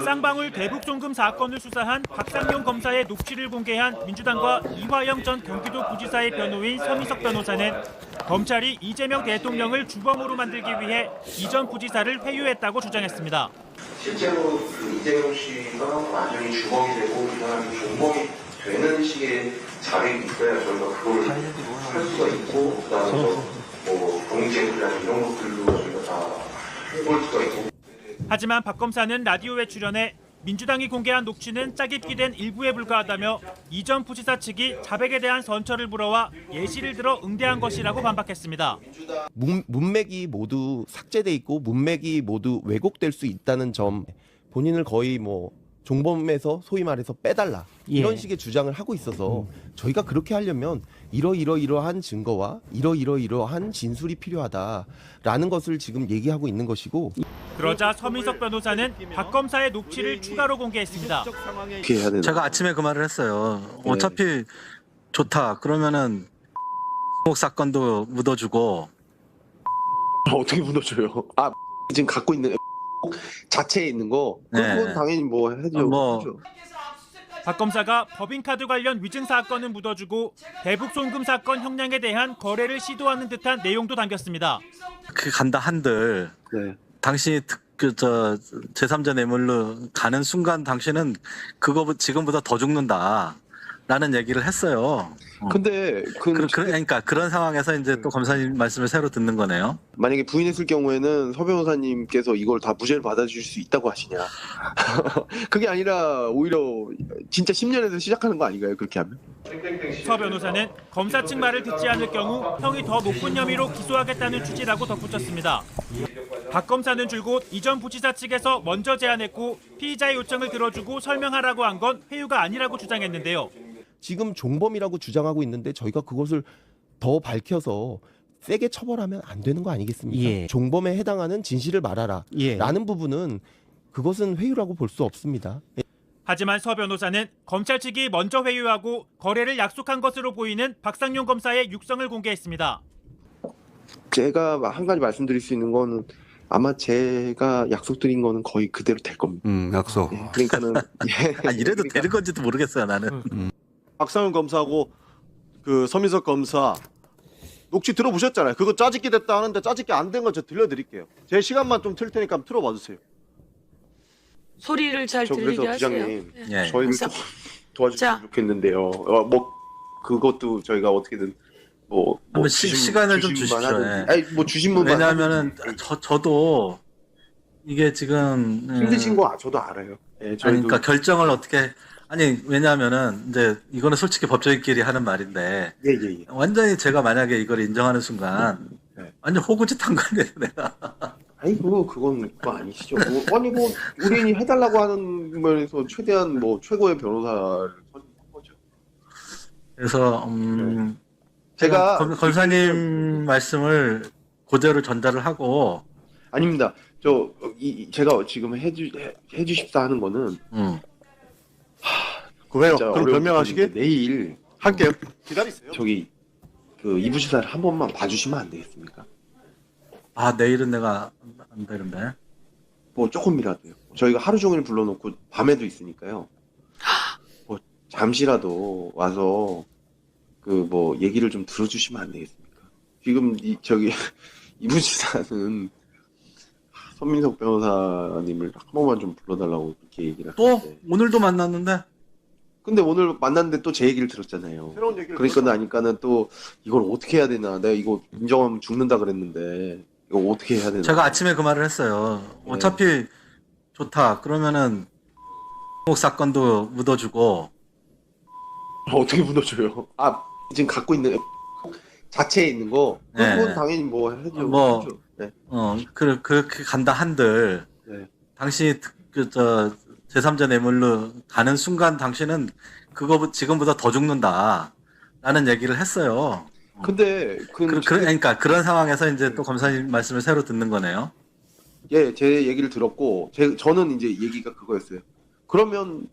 쌍방울 대북송금 사건을 수사한 박상용 검사의 녹취를 공개한 민주당과 이화영 전 경기도부지사의 변호인 서미석 변호사는 검찰이 이재명 대통령을 주범으로 만들기 위해 이 전 부지사를 회유했다고 주장했습니다. 실제로 이재명 씨가 완전히 주범이 되고 이 사람이 종범이 되는 식의 자백이 있어야 저희가 그걸 할 수가 있고, 그다음에 뭐 경쟁이나 이런 것들도 저희가 다 해볼 수가 있고. 하지만 박 검사는 라디오에 출연해 민주당이 공개한 녹취는 짜깁기 된 일부에 불과하다며 이 전 부지사 측이 자백에 대한 선처를 물어와 예시를 들어 응대한 것이라고 반박했습니다. 문맥이 모두 삭제돼 있고 문맥이 모두 왜곡될 수 있다는 점, 본인을 거의 뭐 종범에서 소위 말해서 빼달라 이런 식의 주장을 하고 있어서 저희가 그렇게 하려면 이러이러한 증거와 이러이러한 진술이 필요하다라는 것을 지금 얘기하고 있는 것이고. 그러자 서미석 변호사는 박 검사의 녹취를 추가로 공개했습니다. 제가 아침에 그 말을 했어요. 어차피 좋다. 그러면은 사건도 묻어주고. 어떻게 묻어줘요? 아, 지금 갖고 있는 자체에 있는 거 그건 당연히 뭐 해줘. 박 검사가 법인카드 관련 위증 사건은 묻어주고 대북 송금 사건 형량에 대한 거래를 시도하는 듯한 내용도 담겼습니다. 그 간다 한들 당신이 제3자 뇌물로 가는 순간 당신은 그거 지금보다 더 죽는다라는 얘기를 했어요. 근데 그러니까 그런 상황에서 이제 또 검사님 말씀을 새로 듣는 거네요. 만약에 부인했을 경우에는 서 변호사님께서 이걸 다 무죄를 받아주실 수 있다고 하시냐? 그게 아니라 오히려 진짜 10년에서 시작하는 거 아닌가요? 그렇게 하면? 서 변호사는 검사 측 말을 듣지 않을 경우 형이 더 높은 혐의로 기소하겠다는 취지라고 덧붙였습니다. 박 검사는 줄곧 이 전 부지사 측에서 먼저 제안했고 피의자의 요청을 들어주고 설명하라고 한 건 회유가 아니라고 주장했는데요. 지금 종범이라고 주장하고 있는데 저희가 그것을 더 밝혀서 세게 처벌하면 안 되는 거 아니겠습니까? 종범에 해당하는 진실을 말하라 라는 부분은 그것은 회유라고 볼 수 없습니다. 하지만 서 변호사는 검찰 측이 먼저 회유하고 거래를 약속한 것으로 보이는 박상용 검사의 육성을 공개했습니다. 제가 한 가지 말씀드릴 수 있는 거는 아마 제가 약속드린 거는 거의 그대로 될 겁니다. 약속. 그러니까는 이래도 되는 건지도 모르겠어요, 나는. 박상훈 검사하고 그 서민석 검사 녹취 들어보셨잖아요. 그거 짜집기 됐다 하는데 짜집기 안 된 거 저 들려드릴게요. 제 시간만 좀 틀 테니까 한번 틀어봐 주세요. 소리를 잘 저 들리게 그래서 하세요. 부장님 예. 저희를 좀 도와주시면 좋겠는데요. 뭐 그것도 저희가 어떻게든 뭐 한번 시간을 좀 주심만 주십시오. 하든지. 아니 뭐 주신분만 왜냐하면은 저도 이게 지금 힘드신 거 저도 알아요. 예, 저희도. 그러니까 결정을 어떻게 왜냐하면은 이제 이거는 솔직히 법조인끼리 하는 말인데 예. 완전히 제가 만약에 이걸 인정하는 순간 완전 호구짓한 거 아니에요, 내가. 아이고 그건 그거 아니시죠. 아니 뭐 우리는 해달라고 하는 면에서 최대한 뭐 최고의 변호사를 선임한 거죠. 그래서 제가 검사님 말씀을 그대로 전달을 하고. 아닙니다. 제가 지금 해주십사 하는 거는 그래요. 진짜 그럼 어려운 변명하시게 부분인데 내일 할게요. 기다리세요. 저기 그 이부지사를 한 번만 봐주시면 안 되겠습니까? 아, 내일은 내가 안 되는데. 뭐 조금이라도요. 저희가 하루 종일 불러놓고 밤에도 있으니까요. 뭐 잠시라도 와서 그 뭐 얘기를 좀 들어주시면 안 되겠습니까? 지금 이부지사는 손민석 변호사님을 한 번만 좀 불러달라고 그렇게 얘기를 또 하는데. 오늘도 만났는데. 근데 오늘 만났는데 또 제 얘기를 들었잖아요. 새로운 얘기를 그러니까 나니까는 또 이걸 어떻게 해야 되나. 내가 이거 인정하면 죽는다 그랬는데 이거 어떻게 해야 되나. 제가 아침에 그 말을 했어요. 어차피 좋다. 그러면은 사건도 묻어주고. 어떻게 묻어줘요? 아, 지금 갖고 있는 자체에 있는 거 그건 당연히 뭐 해줘. 뭐 해줘. 네. 그렇게 간다 한들 당신이 제3자 뇌물로 가는 순간 당신은 그거 지금보다 더 죽는다라는 얘기를 했어요. 근데 그러니까 그런 상황에서 이제 또 검사님 말씀을 새로 듣는 거네요. 예, 제 얘기를 들었고 저는 이제 얘기가 그거였어요. 그러면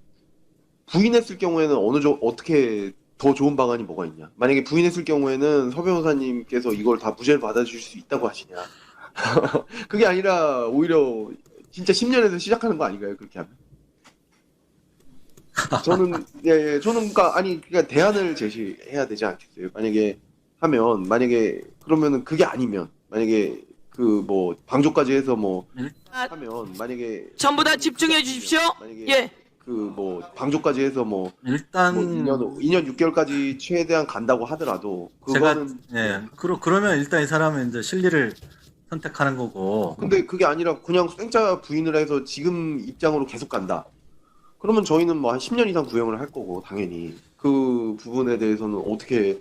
부인했을 경우에는 어떻게 더 좋은 방안이 뭐가 있냐? 만약에 부인했을 경우에는 서 변호사님께서 이걸 다 무죄를 받아주실 수 있다고 하시냐? 그게 아니라 오히려 진짜 10년에서 시작하는 거 아닌가요? 그렇게 하면? 저는 예, 저는 그러니까 대안을 제시해야 되지 않겠어요? 만약에 그러면은 그게 아니면 만약에 그 뭐 방조까지 해서 뭐 하면 만약에 전부 다 집중해 주십시오. 만약에 예. 그 뭐 방조까지 해서 뭐 일단 2년 6개월까지 최대한 간다고 하더라도 제가 그거는 예 그러면 일단 이 사람은 이제 실리를 선택하는 거고. 근데 그게 아니라 그냥 생자 부인을 해서 지금 입장으로 계속 간다. 그러면 저희는 뭐 한 10년 이상 구형을 할 거고 당연히 그 부분에 대해서는 어떻게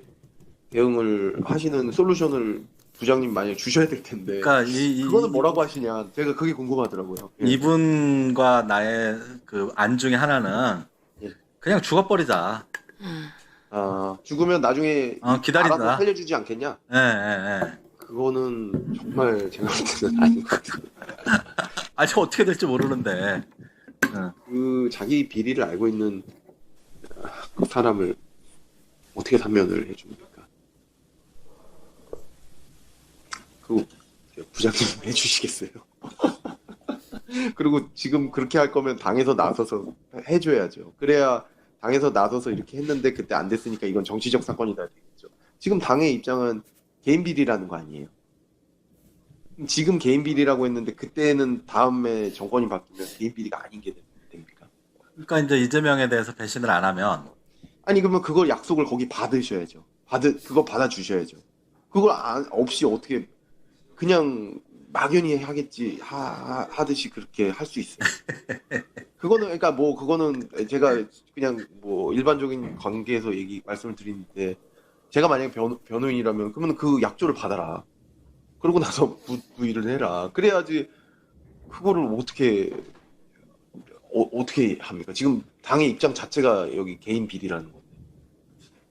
대응을 하시는 솔루션을 부장님 만약에 주셔야 될 텐데 그러니까 그거는 뭐라고 하시냐 제가 그게 궁금하더라고요. 예. 이분과 나의 그 안 중에 하나는 예. 그냥 죽어버리자. 아 죽으면 나중에 기다린다. 알아서 살려주지 않겠냐? 예. 그거는 정말 제가 볼 때는 아닌 것 같아요. 아직 어떻게 될지 모르는데. 그 자기 비리를 알고 있는 그 사람을 어떻게 단면을 해줍니까? 그리고 부장님 해주시겠어요? 그리고 지금 그렇게 할 거면 당에서 나서서 해줘야죠. 그래야 당에서 나서서 이렇게 했는데 그때 안 됐으니까 이건 정치적 사건이다 되겠죠. 지금 당의 입장은 개인 비리라는 거 아니에요? 지금 개인 비리라고 했는데 그때는 다음에 정권이 바뀌면 개인 비리가 아닌 게 됩니까? 그러니까 이제 이재명에 대해서 배신을 안 하면 아니 그러면 그걸 약속을 거기 받으셔야죠. 그거 받아주셔야죠. 그걸 없이 어떻게 그냥 막연히 하겠지 하듯이 그렇게 할 수 있어요. 그거는 그러니까 뭐 그거는 제가 그냥 뭐 일반적인 관계에서 말씀을 드리는데 제가 만약에 변호인이라면 그러면 그 약조를 받아라. 그러고 나서 부의를 해라. 그래야지 그거를 어떻게 합니까? 지금 당의 입장 자체가 여기 개인 비리라는 건데.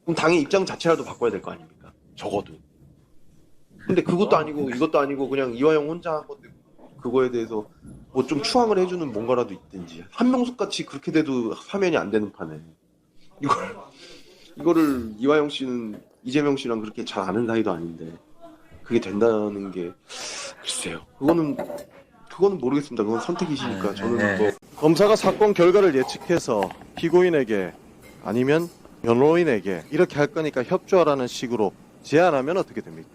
그럼 당의 입장 자체라도 바꿔야 될 거 아닙니까? 적어도. 근데 그것도 아니고 이것도 아니고 그냥 이화영 혼자 한 건데 그거에 대해서 뭐 좀 추앙을 해주는 뭔가라도 있든지. 한명숙 같이 그렇게 돼도 사면이 안 되는 판에 이거를 이화영 씨는 이재명 씨랑 그렇게 잘 아는 사이도 아닌데 그게 된다는 게 글쎄요. 그거는 모르겠습니다. 그건 선택이시니까 저는 뭐 검사가 사건 결과를 예측해서 피고인에게 아니면 변호인에게 이렇게 할 거니까 협조하라는 식으로 제안하면 어떻게 됩니까?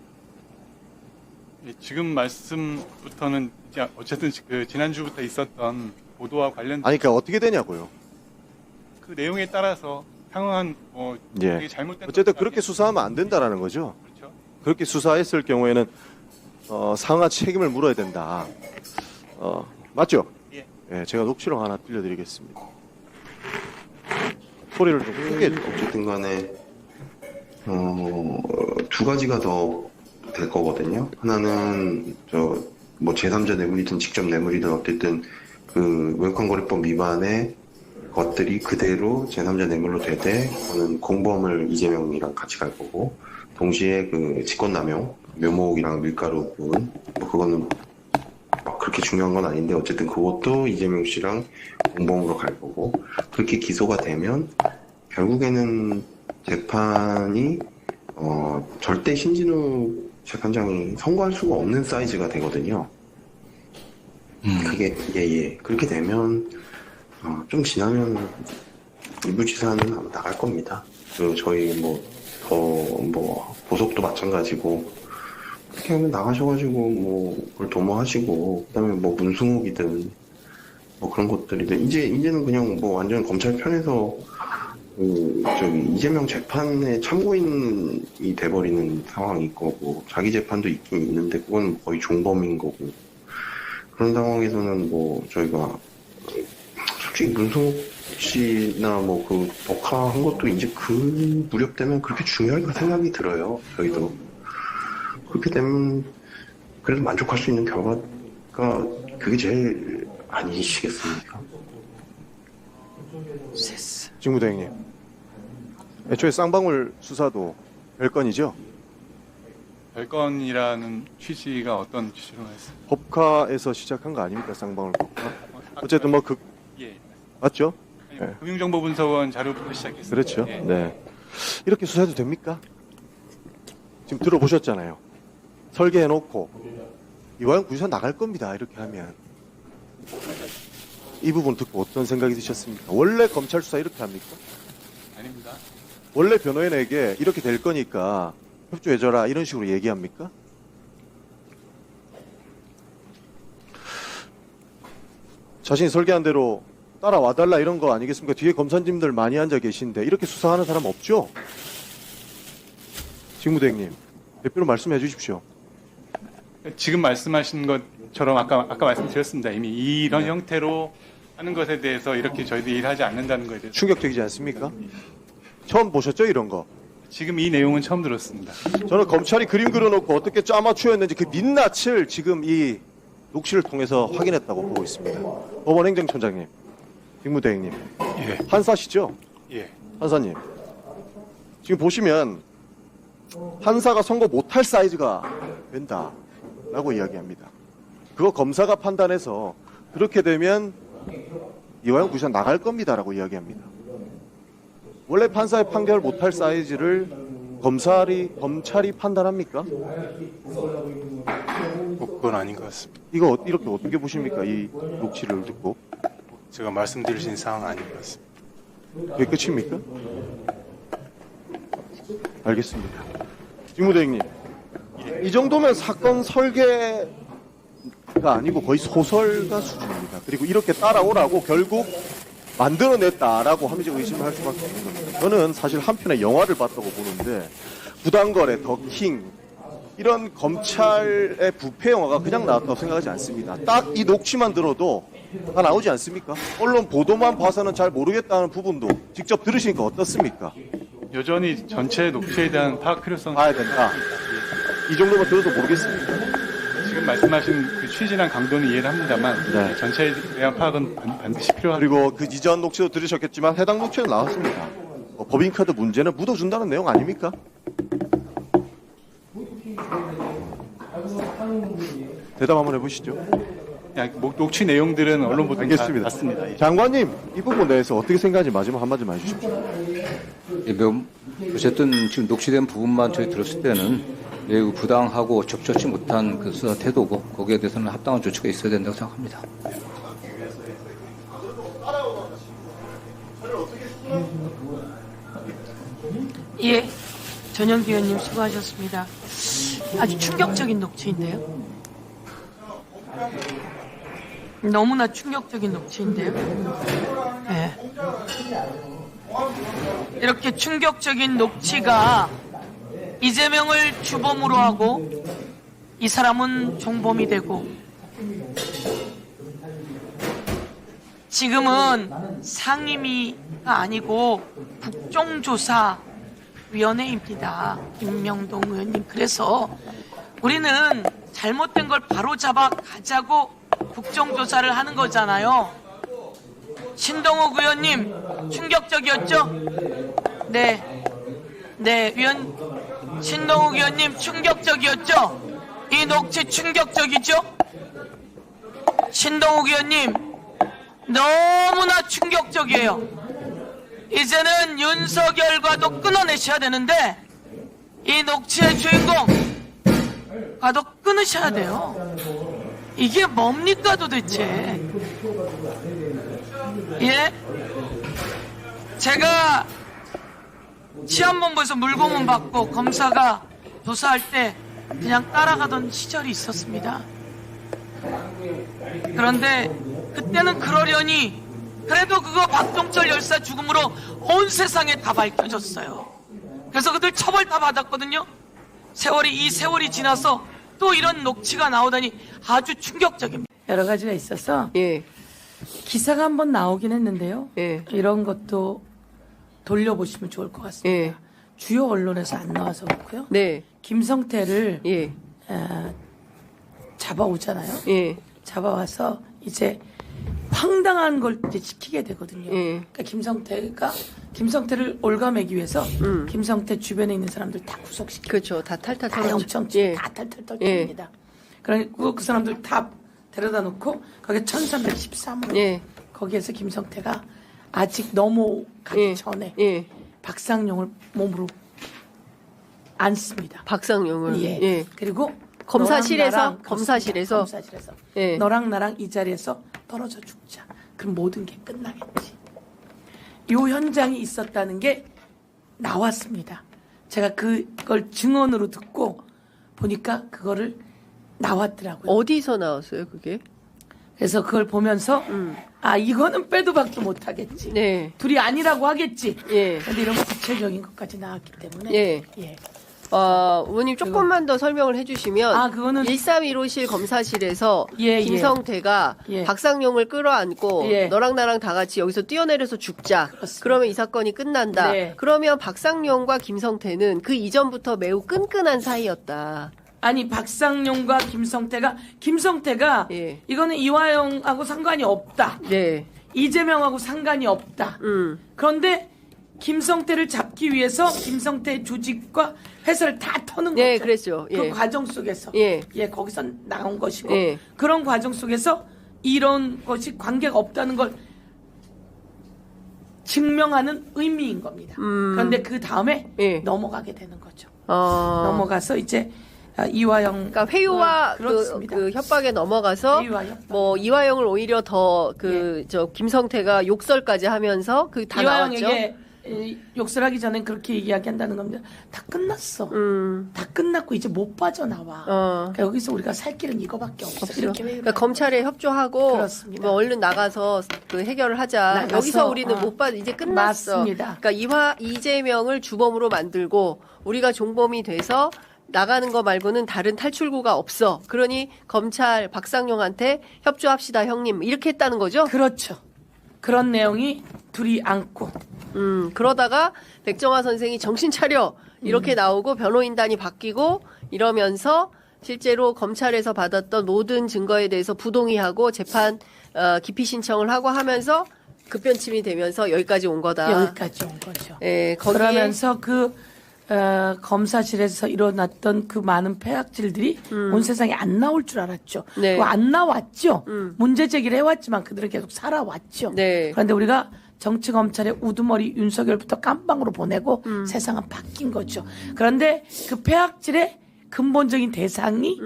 예, 지금 말씀부터는 이제 어쨌든 그 지난주부터 있었던 보도와 관련된 아니 그러니까 어떻게 되냐고요. 그 내용에 따라서 상응한 예. 되게 잘못된 어쨌든 것이 그렇게 수사하면 안 된다라는 거죠. 그렇죠. 그렇게 수사했을 경우에는 상하 책임을 물어야 된다. 맞죠? 예. 예, 제가 녹취록 하나 들려드리겠습니다. 소리를 좀 크게. 어쨌든 간에 두 가지가 더 될 거거든요. 하나는 뭐 제3자 뇌물이든 직접 뇌물이든 어쨌든 그 외환거래법 위반의 것들이 그대로 제3자 뇌물로 되되 그거는 공범을 이재명이랑 같이 갈 거고 동시에 그 직권남용 묘목이랑 밀가루 부분 뭐 그거는 막 그렇게 중요한 건 아닌데 어쨌든 그것도 이재명 씨랑 공범으로 갈 거고 그렇게 기소가 되면 결국에는 재판이 절대 신진우 재판장이 선고할 수가 없는 사이즈가 되거든요. 그게 그렇게 되면 좀 지나면 일부 지사는 아마 나갈 겁니다. 그리고 저희 보석도 마찬가지고 그렇게 하면 나가셔가지고 뭐 그걸 도모하시고 그다음에 뭐 문승욱이든 뭐 그런 것들이든 이제는 그냥 뭐 완전 검찰 편에서 이재명 재판의 참고인이 돼버리는 상황일 거고 자기 재판도 있긴 있는데 그건 거의 종범인 거고 그런 상황에서는 뭐 저희가 솔직히 문승욱 씨나 뭐 그 녹화한 것도 이제 그 무렵 되면 그렇게 중요할까 생각이 들어요. 저희도 그렇게 되면 그래도 만족할 수 있는 결과가 그게 제일 아니시겠습니까? 직무대행님. 애초에 쌍방울 수사도 별건이죠. 별건이라는 취지가 어떤 취지로 했어요? 법카에서 시작한 거 아닙니까? 쌍방울 법카. 어쨌든 뭐 예. 맞죠? 아니, 네. 금융정보분석원 자료부터 시작했습니다. 그렇죠. 예. 네. 이렇게 수사해도 됩니까? 지금 들어보셨잖아요. 설계해놓고 이화영 구지사 나갈 겁니다. 이렇게 하면 이 부분 듣고 어떤 생각이 드셨습니까? 원래 검찰 수사 이렇게 합니까? 아닙니다. 원래 변호인에게 이렇게 될 거니까 협조해줘라 이런 식으로 얘기합니까? 자신이 설계한 대로 따라와달라 이런 거 아니겠습니까? 뒤에 검사님들 많이 앉아 계신데 이렇게 수사하는 사람 없죠? 직무대행님, 대표로 말씀해 주십시오. 지금 말씀하신 것처럼 아까 말씀드렸습니다. 이미 이런 형태로 하는 것에 대해서 이렇게 저희들이 일하지 않는다는 것에 대해서 충격적이지 않습니까? 처음 보셨죠, 이런 거? 지금 이 내용은 처음 들었습니다. 저는 검찰이 그림 그려놓고 어떻게 짜맞추었는지 그 민낯을 지금 이 녹취를 통해서 확인했다고 보고 있습니다. 법원 행정처장님, 직무대행님, 예, 판사시죠? 예. 판사님, 지금 보시면 판사가 선고 못할 사이즈가 된다라고 이야기합니다. 그거 검사가 판단해서 그렇게 되면 이화영 부시장 나갈 겁니다라고 이야기합니다. 원래 판사의 판결 못할 사이즈를 검찰이 판단합니까? 그건 아닌 것 같습니다. 이거 이렇게 어떻게 보십니까? 이 녹취를 듣고 제가 말씀드리신 사항 아닌 것 같습니다. 그게 끝입니까? 알겠습니다. 직무대행님, 이 정도면 사건 설계가 아니고 거의 소설가 수준입니다. 그리고 이렇게 따라오라고 결국 만들어냈다라고 함의적 의심을 할 수밖에 없는 겁니다. 저는 사실 한편의 영화를 봤다고 보는데 부당거래, 더킹 이런 검찰의 부패 영화가 그냥 나왔다고 생각하지 않습니다. 딱 이 녹취만 들어도 다 나오지 않습니까? 언론 보도만 봐서는 잘 모르겠다는 부분도 직접 들으시니까 어떻습니까? 여전히 전체 녹취에 대한 파악 필요성 봐야 된다. 이 정도만 들어도 모르겠습니까? 지금 말씀하신 그 취지랑 강도는 이해를 합니다만 네. 전체에 대한 파악은 반드시 필요하다. 그리고 그 이전 녹취도 들으셨겠지만 해당 녹취는 나왔습니다. 법인카드 문제는 묻어준다는 내용 아닙니까? 대답 한번 해보시죠. 그냥 녹취 내용들은 언론 보도 다 알겠습니다. 봤습니다. 예. 장관님, 이 부분에 대해서 어떻게 생각하는지 마지막 한마디만 해주십시오. 어쨌든 지금 녹취된 부분만 저희 들었을 때는 매우 부당하고 적절치 못한 그 수사 태도고 거기에 대해서는 합당한 조치가 있어야 된다고 생각합니다. 예, 전영기 의원님 수고하셨습니다. 아주 충격적인 녹취인데요. 너무나 충격적인 녹취인데요. 예. 이렇게 충격적인 녹취가 이재명을 주범으로 하고 이 사람은 종범이 되고 지금은 상임위가 아니고 국정조사위원회입니다. 김명동 의원님. 그래서 우리는 잘못된 걸 바로잡아 가자고 국정조사를 하는 거잖아요. 신동욱 의원님 충격적이었죠? 네, 신동욱 의원님 충격적이었죠? 이 녹취 충격적이죠? 신동욱 의원님 너무나 충격적이에요. 이제는 윤석열과도 끊어내셔야 되는데 이 녹취의 주인공과도 끊으셔야 돼요. 이게 뭡니까 도대체? 예? 제가 치안본부에서 물고문 받고 검사가 조사할 때 그냥 따라가던 시절이 있었습니다. 그런데 그때는 그러려니 그래도 그거 박종철 열사 죽음으로 온 세상에 다 밝혀졌어요. 그래서 그들 처벌 다 받았거든요. 이 세월이 지나서 또 이런 녹취가 나오다니 아주 충격적입니다. 여러 가지가 있어서 예. 기사가 한번 나오긴 했는데요. 예. 이런 것도 돌려보시면 좋을 것 같습니다. 예. 주요 언론에서 안 나와서 그렇고요. 네. 김성태를 예. 잡아오잖아요. 예. 잡아와서 이제 황당한 걸 이제 지키게 되거든요. 예. 그러니까 김성태를 올가매기 위해서 김성태 주변에 있는 사람들 다 구속시키고 그렇죠. 다 탈탈 다 털어줘. 엄청 예. 다 탈탈 떨립니다. 그리고 그 사람들 다 데려다 놓고 거기 1313호 예. 거기에서 김성태가 아직 넘어가기 예. 전에 예. 박상용을 몸으로 안습니다. 박상용을. 예. 예. 그리고 검사실에서? 너랑 나랑 검사실에서? 검사실에서 예. 너랑 나랑 이 자리에서 떨어져 죽자. 그럼 모든 게 끝나겠지. 요 현장이 있었다는 게 나왔습니다. 제가 그걸 증언으로 듣고 보니까 그거를 나왔더라고요. 어디서 나왔어요, 그게? 그래서 그걸 보면서 아 이거는 빼도 박도 못하겠지. 네. 둘이 아니라고 하겠지. 예. 근데 이런 구체적인 것까지 나왔기 때문에 예. 예. 의원님 조금만 더 설명을 해주시면 그거는 1315실 검사실에서 예, 김성태가 예. 박상용을 끌어안고 예. 너랑 나랑 다 같이 여기서 뛰어내려서 죽자. 그렇습니다. 그러면 이 사건이 끝난다. 네. 그러면 박상용과 김성태는 그 이전부터 매우 끈끈한 사이였다. 아니 박상용과 김성태가 예. 이거는 이화영하고 상관이 없다. 네. 이재명하고 상관이 없다. 그런데 김성태를 잡기 위해서 김성태 조직과 회사를 다 터는 네, 거죠. 그랬죠. 그 예. 과정 속에서 예. 거기서 나온 것이고 예. 그런 과정 속에서 이런 것이 관계가 없다는 걸 증명하는 의미인 겁니다. 그런데 그 다음에 예. 넘어가게 되는 거죠. 어. 넘어가서 이제 이화영 그러니까 회유와 그렇습니다. 그 협박에 넘어가서 회유와 협박. 뭐 이화영을 오히려 더 김성태가 욕설까지 하면서 그 다 나왔죠. 이화영에게 욕설 하기 전에 그렇게 이야기한다는 겁니다. 다 끝났어. 다 끝났고 이제 못 빠져나와. 그러니까 여기서 우리가 살 길은 이거밖에 없어. 이렇게 그러니까 검찰에 협조하고 그렇습니다. 뭐 얼른 나가서 그 해결을 하자. 나가서, 여기서 우리는 못 받 이제 끝났어. 맞습니다. 그러니까 이재명을 주범으로 만들고 우리가 종범이 돼서 나가는 거 말고는 다른 탈출구가 없어. 그러니 검찰 박상용한테 협조합시다 형님 이렇게 했다는 거죠? 그렇죠. 그런 내용이 둘이 안고 그러다가 백정화 선생이 정신 차려 이렇게 나오고 변호인단이 바뀌고 이러면서 실제로 검찰에서 받았던 모든 증거에 대해서 부동의하고 재판 기피 신청을 하고 하면서 급변침이 되면서 여기까지 온 거다. 여기까지 온 거죠. 예, 거기에 그러면서 검사실에서 일어났던 그 많은 폐악질들이 온 세상에 안 나올 줄 알았죠. 네. 그거 안 나왔죠. 문제 제기를 해왔지만 그들은 계속 살아왔죠. 네. 그런데 우리가 정치 검찰의 우두머리 윤석열부터 깜빵으로 보내고 세상은 바뀐 거죠. 그런데 그 폐악질의 근본적인 대상이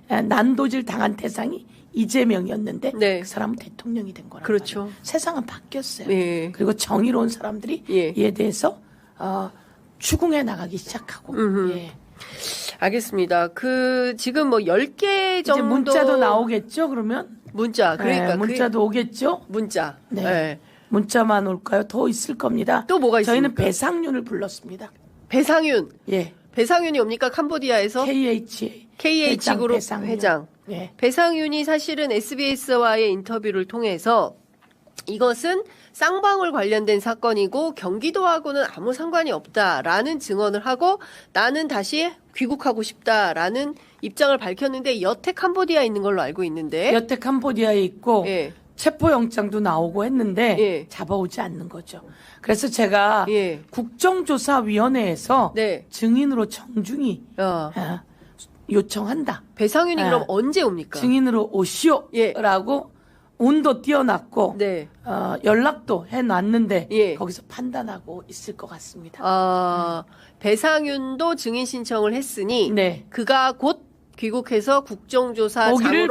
난도질 당한 대상이 이재명이었는데 네. 그 사람은 대통령이 된 거란 그렇죠. 말이에요. 세상은 바뀌었어요. 네. 그리고 정의로운 사람들이 예. 이에 대해서 추궁해 나가기 시작하고 예. 알겠습니다. 그 지금 뭐 10개 정도 이제 문자도 나오겠죠. 그러면 문자 그러니까 문자도 오겠죠. 문자. 네. 네. 문자만 올까요? 더 있을 겁니다. 또 뭐가 저희는 있습니까? 배상윤을 불렀습니다. 배상윤. 예. 배상윤이 옵니까? 캄보디아에서 KH 그룹 배상윤. 회장. 예. 배상윤이 사실은 SBS와의 인터뷰를 통해서 이것은 쌍방울 관련된 사건이고 경기도하고는 아무 상관이 없다라는 증언을 하고 나는 다시 귀국하고 싶다라는 입장을 밝혔는데 여태 캄보디아에 있는 걸로 알고 있는데 여태 캄보디아에 있고 예. 체포영장도 나오고 했는데 예. 잡아오지 않는 거죠. 그래서 제가 예. 국정조사위원회에서 네. 증인으로 정중히 요청한다. 배상윤이 그럼 언제 옵니까? 증인으로 오시오라고 운도 띄워놨고 네. 연락도 해놨는데 예. 거기서 판단하고 있을 것 같습니다. 배상윤도 증인 신청을 했으니 네. 그가 곧 귀국해서 국정조사장으로 오기를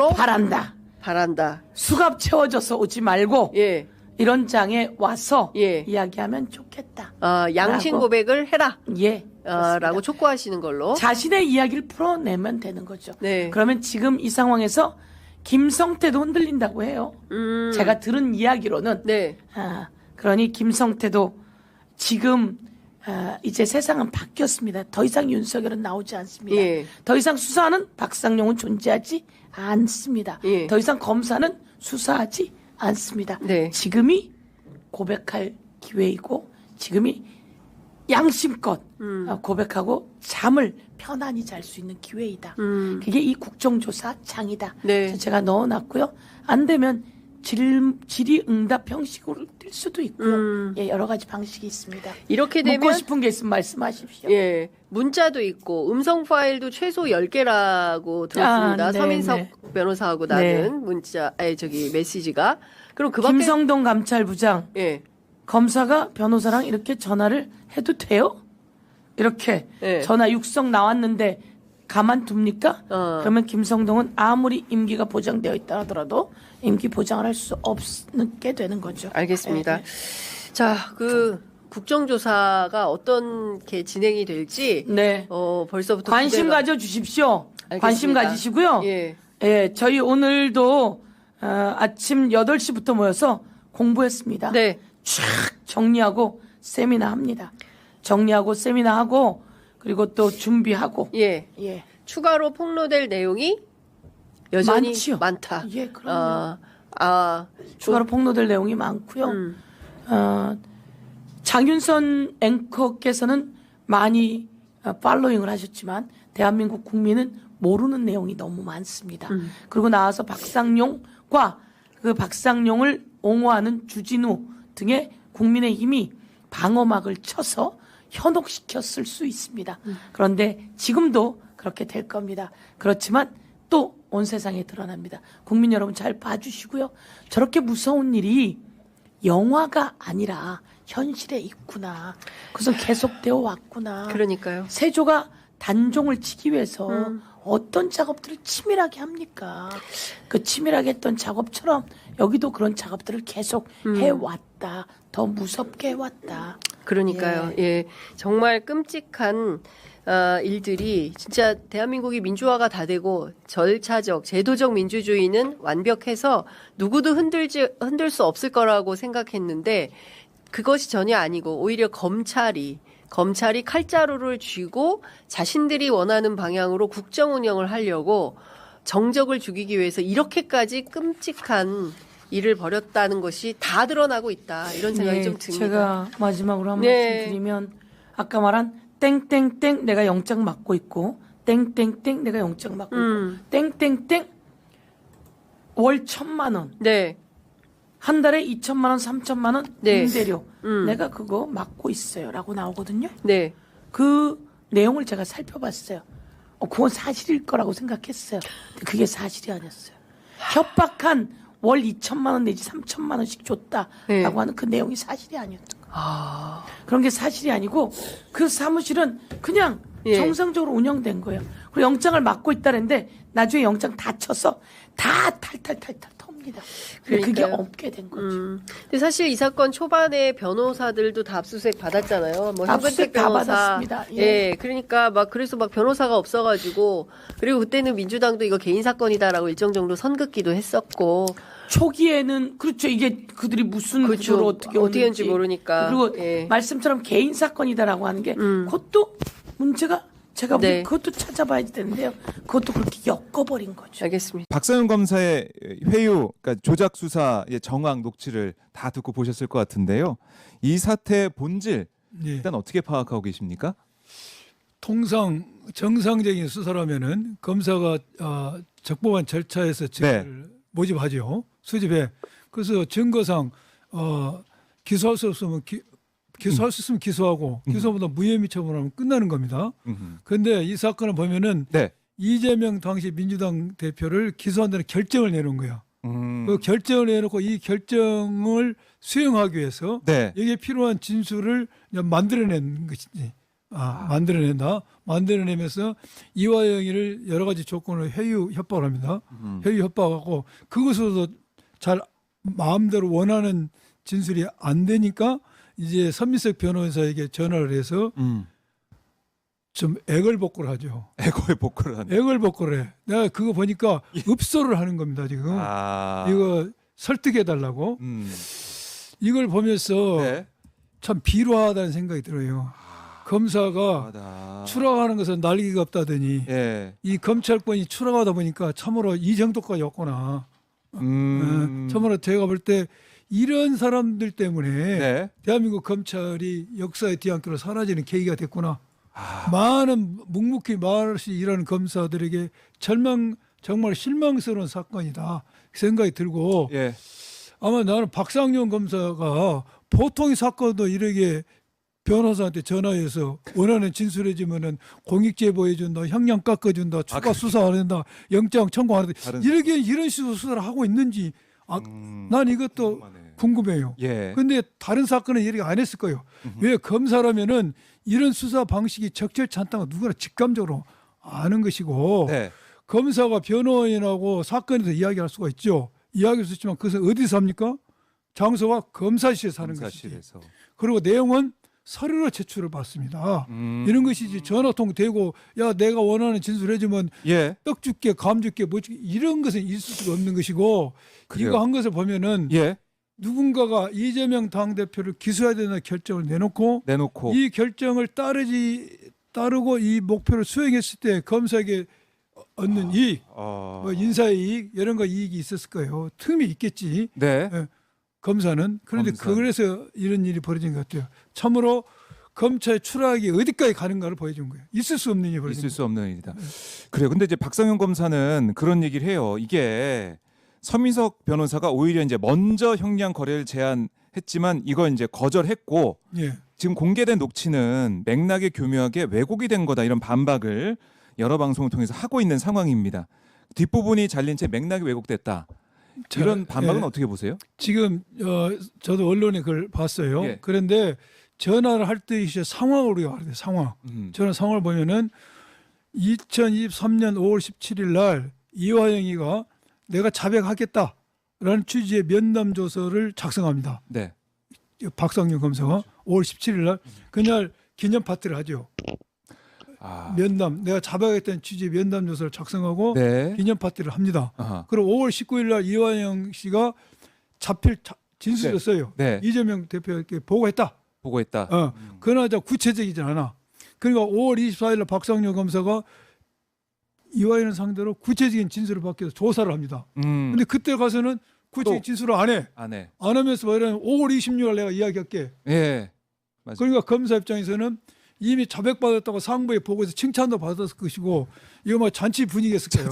바란다. 수갑 채워져서 오지 말고 예. 이런 장에 와서 예. 이야기하면 좋겠다. 양심 라고. 고백을 해라. 예. 라고 촉구하시는 걸로. 자신의 이야기를 풀어내면 되는 거죠. 네. 그러면 지금 이 상황에서 김성태도 흔들린다고 해요. 제가 들은 이야기로는 네. 그러니 김성태도 지금 이제 세상은 바뀌었습니다. 더 이상 윤석열은 나오지 않습니다. 예. 더 이상 수사는 박상용은 존재하지 않습니다. 예. 더 이상 검사는 수사하지 않습니다. 네. 지금이 고백할 기회이고 지금이 양심껏 고백하고 잠을 편안히 잘 수 있는 기회이다. 그게 이 국정조사장이다. 네. 그래서 제가 넣어놨고요. 안 되면 질의응답 형식으로 뛸 수도 있고요. 예, 여러 가지 방식이 있습니다. 이렇게 되면 묻고 싶은 게 있으면 말씀하십시오. 예. 문자도 있고 음성 파일도 최소 10개라고 들었습니다. 네, 서민석 네. 변호사하고 네. 나눈 메시지가. 그럼 그 밖에 김성동 감찰부장 예. 검사가 변호사랑 이렇게 전화를 해도 돼요? 이렇게 네. 전화 육성 나왔는데 가만둡니까? 그러면 김성동은 아무리 임기가 보장되어 있다 하더라도 임기 보장을 할 수 없게 되는 거죠. 알겠습니다. 네. 자, 그 국정조사가 어떻게 진행이 될지 네. 벌써부터 관심 기대가- 가져 주십시오. 알겠습니다. 관심 가지시고요. 예. 예, 저희 오늘도 아침 8시부터 모여서 공부했습니다. 네. 쫙 정리하고 세미나 합니다. 정리하고 세미나 하고 그리고 또 준비하고. 예. 예. 추가로 폭로될 내용이 여전히 많지요. 많다. 예, 그럼요. 추가로 추가로 폭로될 내용이 많고요. 장윤선 앵커께서는 많이 팔로잉을 하셨지만 대한민국 국민은 모르는 내용이 너무 많습니다. 그리고 나와서 박상용과 그 박상용을 옹호하는 주진우 등의 국민의힘이 방어막을 쳐서 현혹시켰을 수 있습니다. 그런데 지금도 그렇게 될 겁니다. 그렇지만 또 온 세상에 드러납니다. 국민 여러분 잘 봐주시고요. 저렇게 무서운 일이 영화가 아니라 현실에 있구나. 그래서 계속되어 왔구나. 그러니까요. 세조가 단종을 치기 위해서 어떤 작업들을 치밀하게 합니까? 그 치밀하게 했던 작업처럼 여기도 그런 작업들을 계속 해왔다. 더 무섭게 해왔다. 그러니까요. 예. 정말 끔찍한 일들이 진짜 대한민국이 민주화가 다 되고 절차적, 제도적 민주주의는 완벽해서 누구도 흔들 수 없을 거라고 생각했는데 그것이 전혀 아니고 오히려 검찰이 칼자루를 쥐고 자신들이 원하는 방향으로 국정 운영을 하려고 정적을 죽이기 위해서 이렇게까지 끔찍한 일을 벌였다는 것이 다 드러나고 있다. 이런 생각이 좀 듭니다. 제가 마지막으로 한 네. 말씀 드리면 아까 말한 땡땡땡 내가 영장 맡고 있고 땡땡땡 내가 영장 맡고 있고 땡땡땡 월 1,000만 원. 네. 한 달에 2,000만 원, 3,000만 원 네. 임대료. 내가 그거 맡고 있어요라고 나오거든요. 네. 그 내용을 제가 살펴봤어요. 그건 사실일 거라고 생각했어요. 근데 그게 사실이 아니었어요. 협박한 월 2,000만 원 내지 3,000만 원씩 줬다라고 네. 하는 그 내용이 사실이 아니었던 거예요. 그런 게 사실이 아니고 그 사무실은 그냥 예. 정상적으로 운영된 거예요. 그리고 영장을 맡고 있다는데 나중에 영장 다 쳐서 다 탈탈탈탈 텁니다. 근데 그게 그러니까요. 없게 된 거죠. 근데 사실 이 사건 초반에 변호사들도 다 압수수색 받았잖아요. 뭐 압수수색 현근택 다 변호사. 받았습니다. 예. 예. 그러니까 그래서 변호사가 없어가지고 그리고 그때는 민주당도 이거 개인 사건이다라고 일정 정도 선긋기도 했었고. 초기에는 그렇죠. 이게 그들이 무슨 그렇죠. 구조로 어떻게 했는지 모르니까. 그리고 예. 말씀처럼 개인 사건이다라고 하는 게 그것도 문제가 제가 네. 그것도 찾아봐야 되는데요. 그것도 그렇게 엮어버린 거죠. 알겠습니다. 박상현 검사의 회유, 그러니까 조작 수사의 정황 녹취를 다 듣고 보셨을 것 같은데요. 이 사태의 본질 일단 어떻게 파악하고 계십니까? 통상 정상적인 수사라면은 검사가 적법한 절차에서 증거를 모집하죠. 수집해. 그래서 증거상 기소할 수 없으면 기소할 수 있으면 기소하고 기소보다 무혐의 처분하면 끝나는 겁니다. 그런데 이 사건을 보면은 이재명 당시 민주당 대표를 기소한다는 결정을 내놓은 거야. 그 결정을 내놓고 이 결정을 수행하기 위해서 여기에 필요한 진술을 만들어낸 것이지. 만들어낸다. 만들어내면서 이화영이를 여러 가지 조건으로 회유 협박을 합니다. 회유 협박하고 그것으로도 잘 마음대로 원하는 진술이 안 되니까 이제 선민석 변호사에게 전화를 해서 좀 애걸복걸을 하죠. 애걸복걸을 하네. 애걸복걸을 해. 내가 그거 보니까 읍소를 하는 겁니다 지금. 이거 설득해달라고. 이걸 보면서 참 비루하다는 생각이 들어요. 검사가 추락하는 것은 날개가 없다더니 이 검찰권이 추락하다 보니까 참으로 이 정도까지 왔구나. 참으로 제가 볼 때 이런 사람들 때문에 대한민국 검찰이 역사의 뒤안길로 사라지는 계기가 됐구나. 많은 묵묵히 말없이 일하는 검사들에게 정말 실망스러운 사건이다 생각이 들고 아마 나는 박상용 검사가 보통의 사건도 이렇게 변호사한테 전화해서 원하는 진술해주면은 공익제보해준다, 형량 깎아준다, 추가 수사 안 한다, 영장 청구 안 한다. 이런 식으로 수사를 하고 있는지 난 이것도 궁금해요. 근데 다른 사건은 이렇게 안 했을 거예요. 왜 검사라면은 이런 수사 방식이 적절치 않다고 누구나 직감적으로 아는 것이고 네. 검사가 변호인하고 사건에서 이야기할 수가 있죠. 이야기할 수 있지만 그것은 어디서 합니까? 장소가 검사실에서 하는 것이지. 검사실에서. 그리고 내용은 서류로 제출을 받습니다. 이런 것이지 전화통 대고 야 내가 원하는 진술 해주면 예. 떡 줄게 감 줄게 뭐 줄게 이런 것은 있을 수가 없는 것이고 그래요. 이거 한 것을 보면은 예. 누군가가 이재명 당대표를 기소해야 되는 결정을 내놓고 이 결정을 따르고 이 목표를 수행했을 때 검사에게 얻는 이익, 뭐 인사의 이익 이런 거 이익이 있었을 거예요. 틈이 있겠지. 네. 예, 검사는 그런데 검사는. 그래서 이런 일이 벌어진 것 같아요. 참으로 검찰의 추락이 어디까지 가는가를 보여준 거예요. 있을 수 없는 일이 벌어진 있을 수 없는 일이다. 그래요. 근데 이제 박상현 검사는 그런 얘기를 해요. 이게 서민석 변호사가 오히려 이제 먼저 형량 거래를 제안했지만 이걸 이제 거절했고 예. 지금 공개된 녹취는 맥락에 교묘하게 왜곡이 된 거다 이런 반박을 여러 방송을 통해서 하고 있는 상황입니다. 뒷부분이 잘린 채 맥락이 왜곡됐다. 이런 반박은 어떻게 보세요? 지금 저도 언론에 그걸 봤어요. 예. 그런데 전화를 할 때 이제 상황을 우리가 알아야 돼요. 상황. 전화 상황을 보면은 2023년 5월 17일 날 이화영이가 내가 자백하겠다라는 취지의 면담 조서를 작성합니다. 네. 박상윤 검사가 5월 17일 날 그날 기념 파티를 하죠. 면담 내가 자백하겠다는 취지의 면담 조서를 작성하고 네. 기념 파티를 합니다. 아하. 그리고 5월 19일 날 이화영 씨가 자필 진술을 써요. 네. 이재명 대표에게 보고했다. 그러나 구체적이지 않아. 그러니까 5월 24일 날 박상윤 검사가 이화영을 상대로 구체적인 진술을 받기 위해서 조사를 합니다. 근데 그때 가서는 구체적인 진술을 안 해. 안 하면서 말하면 5월 26일 내가 이야기할게. 예. 맞아요. 그러니까 검사 입장에서는 이미 자백받았다고 상부에 보고해서 칭찬도 받았을 것이고 이거 뭐 잔치 분위기였을 거예요.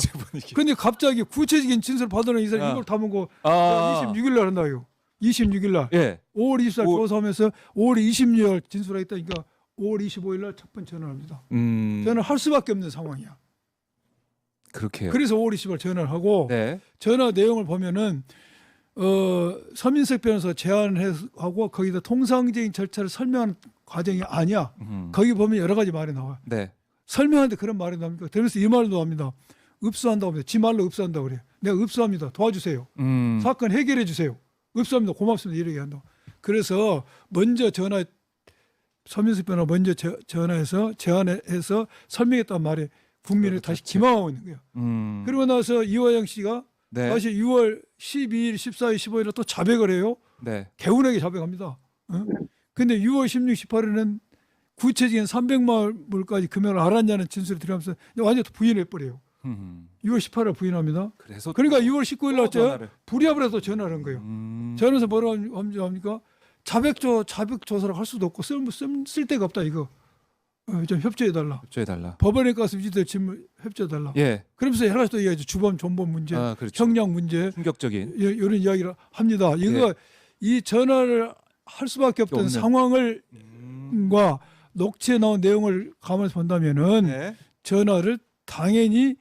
그런데 갑자기 구체적인 진술을 받으는 이 사람이 이걸 다 보고 26일 날 한다요. 26일 날. 예. 5월 24일 조사하면서 5월 26일 진술하겠다니까 5월 25일 날 첫 번째 전화를 합니다. 전화를 할 수밖에 없는 상황이야. 그렇게요. 그래서 5월 20일 전화를 하고 네. 전화 내용을 보면은 서민석 변호사 제안하고 거기다 통상적인 절차를 설명하는 과정이 아니야. 거기 보면 여러 가지 말이 나와요. 네. 설명하는데 그런 말이 나옵니까? 그래서 이 말도 나옵니다. 읍수한다고 합니다. 지 말로 읍수한다고 그래요. 내가 읍수합니다. 도와주세요. 사건 해결해 주세요. 읍수합니다. 고맙습니다. 이렇게 한다고. 그래서 먼저 서민석 변호사 먼저 전화해서 제안해서 설명했단 말에 국민을 다시 기망하고 있는 거예요. 그리고 나서 이화영 씨가 네. 다시 6월 12일, 14일, 15일에 또 자백을 해요. 네. 개운하게 자백합니다. 근데 6월 16, 18일은 구체적인 300만 불까지 금액을 알았냐는 진술을 드리면서 완전 부인해버려요. 6월 18일 부인합니다. 그러니까 6월 19일 날 불이합을 해서 전화를 한 거예요. 전화해서 뭐라고 합니까? 자백 조사를 할 수도 없고 쓸 데가 없다 이거. 좀 협조해달라. 법원에 가서 이들 질문 협조해달라. 예. 그러면서 여러 가지 또 이야기죠. 주범, 존범 문제, 그렇죠. 형량 문제, 충격적인 이런 이야기를 합니다. 이거 이 전화를 할 수밖에 없던 상황을과 녹취에 나온 내용을 감안해서 본다면은 전화를 당연히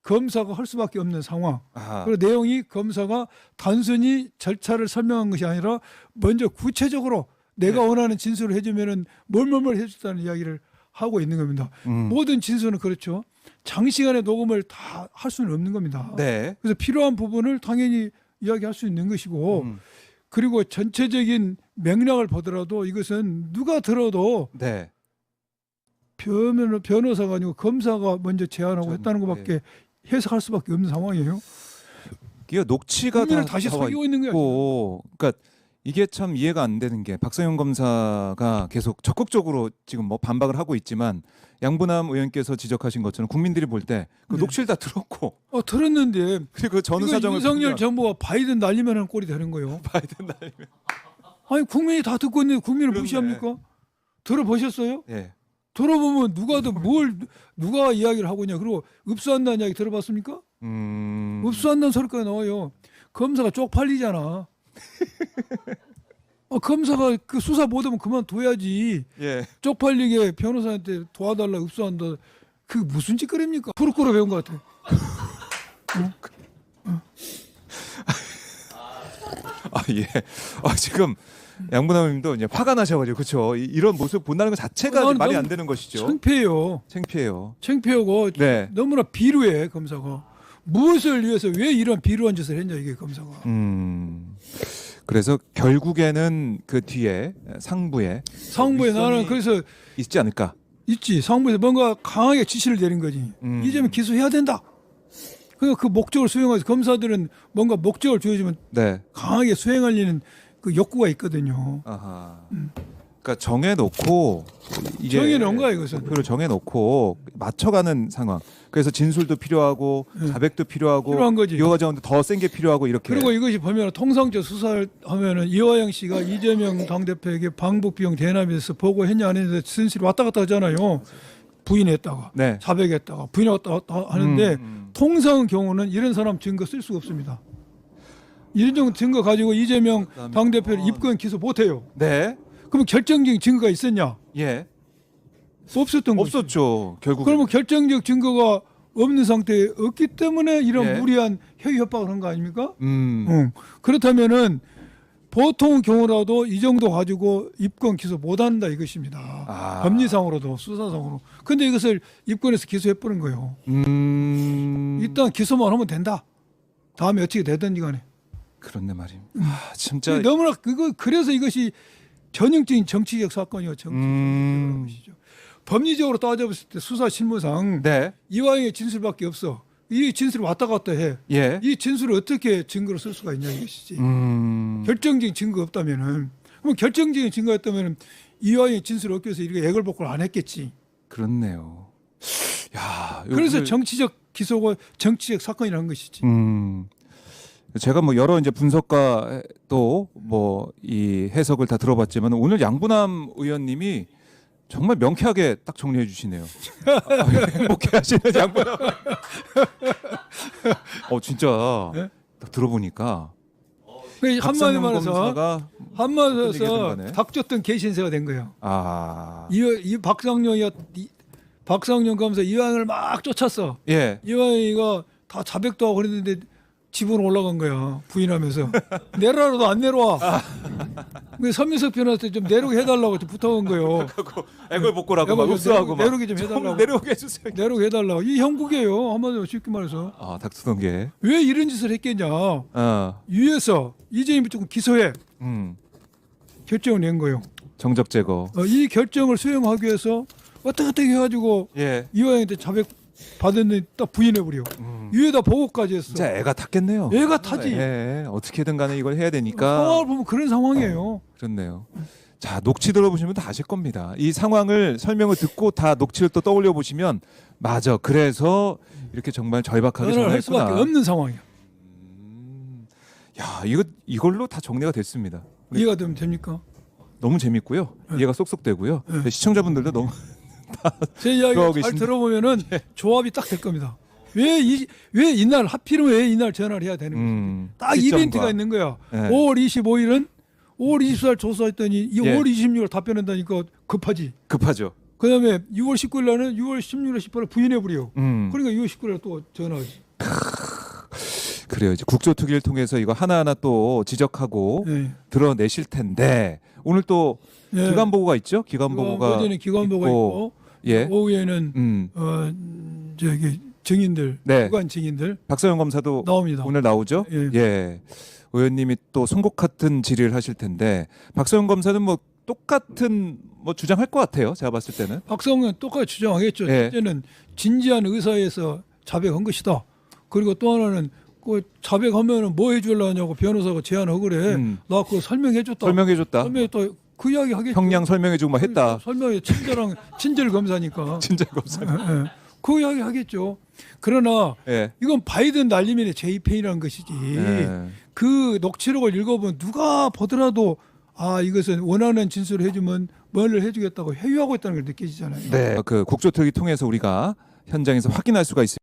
검사가 할 수밖에 없는 상황. 그리고 내용이 검사가 단순히 절차를 설명한 것이 아니라 먼저 구체적으로 내가 원하는 진술을 해주면은 뭘 해줬다는 이야기를 하고 있는 겁니다. 모든 진술은 그렇죠. 장시간의 녹음을 다 할 수는 없는 겁니다. 네. 그래서 필요한 부분을 당연히 이야기할 수 있는 것이고 그리고 전체적인 맥락을 보더라도 이것은 누가 들어도 변호사가 아니고 검사가 먼저 제안하고 했다는 것밖에 해석할 수밖에 없는 상황이에요. 이게 녹취가 다 다시 사귀고 있는 거야. 그러니까 이게 참 이해가 안 되는 게 박상현 검사가 계속 적극적으로 지금 뭐 반박을 하고 있지만 양분남 의원께서 지적하신 것처럼 국민들이 볼 때 그 녹취를 다 들었고 들었는데 그리고 전후 사정을 윤석열 정부가 바이든 날리면 하는 꼴이 되는 거예요. 바이든 날리면 아니 국민이 다 듣고 있는데 국민을 무시합니까? 들어보셨어요? 들어보면 누가 이야기를 하고 있냐. 그리고 읍수한다는 이야기 들어봤습니까? 읍수한다는 소리까지 나와요. 검사가 쪽팔리잖아. 검사가 그 수사 못하면 그만둬야지. 쪽팔리게 변호사한테 도와달라 읍수한다. 그 무슨 짓거리입니까? 프로꾸러 배운 것 같아. 예. 지금 양분함님도 이제 화가 나셔가지고 그렇죠. 이런 모습 본다는 것 자체가 말이 안 되는 것이죠. 창피해요. 창피하고 네. 너무나 비루해 검사가. 무엇을 위해서 왜 이런 비루한 짓을 했냐 이게 검사가. 그래서 결국에는 그 뒤에 상부에 나는 그래서 있지 않을까? 있지. 상부에서 뭔가 강하게 지시를 내린 거지. 이제는 기소해야 된다. 그러니까 그 목적을 수행해서 검사들은 뭔가 목적을 주어지면 네. 강하게 수행하려는 그 욕구가 있거든요. 아하. 그러니까 정해놓고 이게 정해놓은 거야 이것은. 목표를 정해놓고 맞춰가는 상황. 그래서 진술도 필요하고 자백도 필요한 거지. 이 과정도 더 센 게 필요하고 이렇게. 그리고 이것이 보면 통상적 수사를 하면은 이화영 씨가 이재명 당대표에게 방북 비용 대납에서 보고했냐 안 했냐 진실이 왔다 갔다 하잖아요. 부인했다가 네. 자백했다가 부인했다가 하는데 통상 경우는 이런 사람 증거 쓸 수가 없습니다. 이런 증거 가지고 이재명 당대표를 입건 기소 못해요. 네. 그럼 결정적인 증거가 있었냐? 예. 없었죠. 결국. 그러면 결정적 증거가 없는 상태에 없기 때문에 이런 무리한 협의 협박을 한 거 아닙니까? 그렇다면은 보통 경우라도 이 정도 가지고 입건 기소 못한다 이것입니다. 법리상으로도 수사상으로. 근데 이것을 입건해서 기소해버린 거예요. 일단 기소만 하면 된다. 다음에 어떻게 되든지 간에. 그렇네 말입니다. 진짜 너무나 그래서 이것이 전형적인 정치적 사건이요. 정치적 것이죠. 법리적으로 따져봤을 때 수사 실무상 이화영의 진술밖에 없어. 이 진술을 왔다 갔다 해. 이 진술을 어떻게 증거로 쓸 수가 있냐 이것이지. 결정적인 증거 없다면은 그럼 결정적인 증거였다면은 이화영의 진술을 얻기 위해서 이렇게 애걸복걸 안 했겠지. 그렇네요. 야, 그래서 정치적 기소가 정치적 사건이라는 것이지. 제가 뭐 여러 이제 분석가 또 뭐 이 해석을 다 들어봤지만 오늘 양분함 의원님이 정말 명쾌하게 딱 정리해 주시네요. 행복해하시는 양분함. 진짜 딱 들어보니까 한마디 말해서 닥쳤던 개신세가 된 거예요. 이 박상용 검사 이화영을 막 쫓았어. 이화영이가 다 자백도 하고 그랬는데 집으로 올라간 거야. 부인하면서. 내려라도 안 내려와. 서민석 변호사한테 좀 내려오게 해달라고 좀 부탁한 거예요. 애걸복걸하고 막 흡수하고 막 내려오게 좀 해달라고. 내려오게 해주세요. 내려오게 해달라고. 이 형국이에요. 한마디로 쉽게 말해서. 닥치던 게. 왜 이런 짓을 했겠냐. 위에서 이재명이 조금 기소해. 결정을 낸 거예요. 정적 제거. 이 결정을 수행하기 위해서 어떻게 해가지고 이화영한테 자백 받았는데 딱 부인해버려. 위에다 보고까지 했어. 진짜 애가 탔겠네요. 애가 타지. 어떻게든 간에 이걸 해야 되니까. 상황을 보면 그런 상황이에요. 그렇네요. 자, 녹취 들어보시면 다 아실 겁니다. 이 상황을 설명을 듣고 다 녹취를 또 떠올려 보시면 맞아. 그래서 이렇게 정말 절박하게 전화를 할 전화했구나. 수밖에 없는 상황이야. 야, 이걸로 다 정리가 됐습니다. 이해가 되면 됩니까? 너무 재밌고요. 이해가 쏙쏙 되고요. 시청자분들도 너무 제 이야기 잘 들어보면은 조합이 딱 될 겁니다. 왜 이날 하필이면 왜 이날 전화를 해야 되는 거지? 딱 이벤트가 있는 거야. 5월 25일은 5월 24일 조사했더니 이 5월 26일 답변한다니까 급하죠. 그다음에 6월 19일 날은 6월 16일 18일 부인해버려. 그러니까 6월 19일 또 전화하지. 그래요. 이제 국조특위를 통해서 이거 하나하나 또 지적하고 드러내실 텐데 오늘 또 기관 보고가 있죠? 기관 보고가 어제는 기관 보고가 있고 오후에는 저기 증인들, 주관 증인들 박서영 검사도 나옵니다. 오늘 나오죠? 의원님이 또 송곳 같은 질의를 하실 텐데 박서영 검사는 뭐 똑같은 뭐 주장할 것 같아요. 제가 봤을 때는 박서영은 똑같이 주장하겠죠. 첫째는 진지한 의사에서 자백한 것이다. 그리고 또 하나는 그 자백하면은 뭐 해주려고 하냐고 변호사가 제안하고래. 나 그거 설명해줬다. 설명했다. 그 이야기 하겠죠. 형량 설명해주고 막 했다. 설명해. 친절 검사니까. 친절 검사. 그 이야기 하겠죠. 그러나 이건 바이든 날리면의 재입행이라는 것이지. 그 녹취록을 읽어보면 누가 보더라도 이것은 원하는 진술을 해주면 뭘 해주겠다고 회유하고 있다는 걸 느껴지잖아요. 그 국조특위 통해서 우리가 현장에서 확인할 수가 있습니다.